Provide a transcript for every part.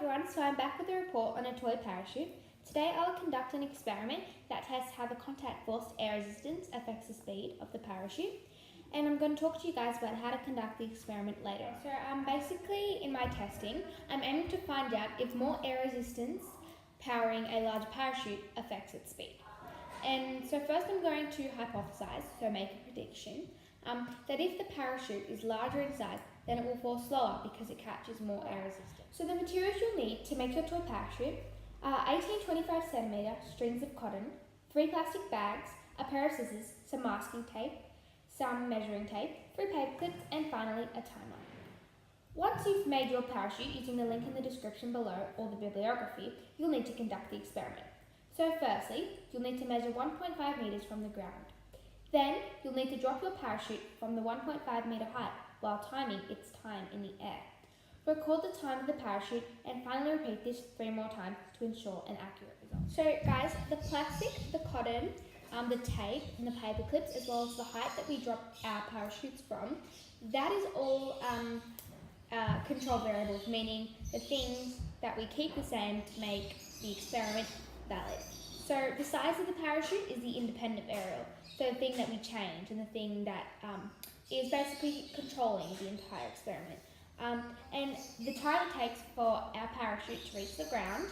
everyone, so I'm back with a report on a toy parachute. Today I'll conduct an experiment that tests how the contact force air resistance affects the speed of the parachute, and I'm going to talk to you guys about how to conduct the experiment later. So basically in my testing, I'm aiming to find out if more air resistance powering a large parachute affects its speed. And so first I'm going to hypothesize, so make a prediction, that if the parachute is larger in size, then it will fall slower because it catches more air resistance. So the materials you'll need to make your toy parachute are 18 25cm strings of cotton, 3 plastic bags, a pair of scissors, some masking tape, some measuring tape, 3 paper clips, and finally a timer. Once you've made your parachute using the link in the description below or the bibliography, you'll need to conduct the experiment. So firstly, you'll need to measure 1.5 metres from the ground. Then, you'll need to drop your parachute from the 1.5 metre height while timing its time in the air. Record the time of the parachute and finally repeat this 3 more times to ensure an accurate result. So guys, the plastic, the cotton, the tape and the paper clips, as well as the height that we drop our parachutes from, that is all control variables, meaning the things that we keep the same to make the experiment valid. So the size of the parachute is the independent variable, so the thing that we change and the thing that is basically controlling the entire experiment. And the time it takes for our parachute to reach the ground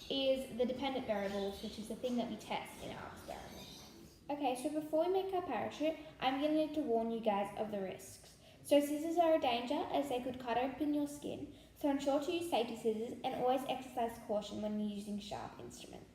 is the dependent variables, which is the thing that we test in our experiment. Okay, so before we make our parachute, I'm going to need to warn you guys of the risks. So scissors are a danger as they could cut open your skin, so ensure to use safety scissors and always exercise caution when you're using sharp instruments.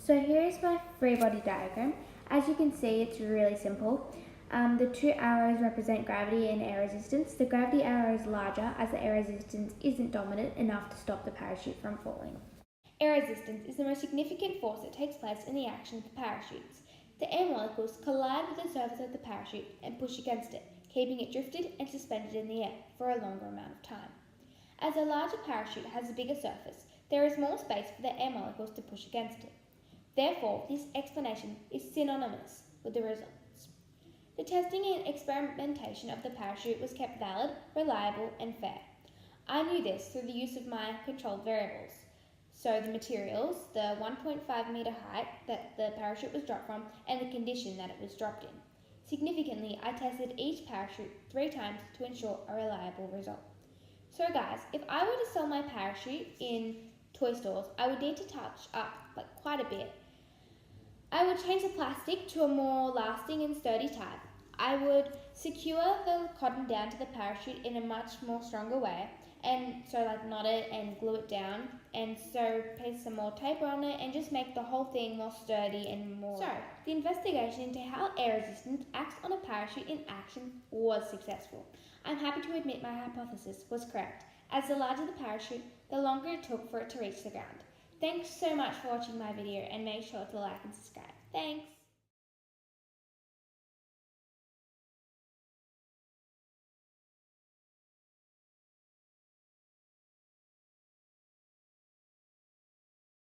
So here is my free body diagram. As you can see, it's really simple. The 2 arrows represent gravity and air resistance. The gravity arrow is larger as the air resistance isn't dominant enough to stop the parachute from falling. Air resistance is the most significant force that takes place in the action of the parachutes. The air molecules collide with the surface of the parachute and push against it, keeping it drifted and suspended in the air for a longer amount of time. As a larger parachute has a bigger surface, there is more space for the air molecules to push against it. Therefore, this explanation is synonymous with the results. The testing and experimentation of the parachute was kept valid, reliable, and fair. I knew this through the use of my controlled variables. So the materials, the 1.5 metre height that the parachute was dropped from, and the condition that it was dropped in. Significantly, I tested each parachute 3 times to ensure a reliable result. So guys, if I were to sell my parachute in toy stores, I would need to touch up quite a bit. I would change the plastic to a more lasting and sturdy type. I would secure the cotton down to the parachute in a much more stronger way, and so knot it and glue it down, and so paste some more tape on it and just make the whole thing more sturdy and more. So the investigation into how air resistance acts on a parachute in action was successful. I'm happy to admit my hypothesis was correct, as the larger the parachute, the longer it took for it to reach the ground. Thanks so much for watching my video, and make sure to like and subscribe. Thanks!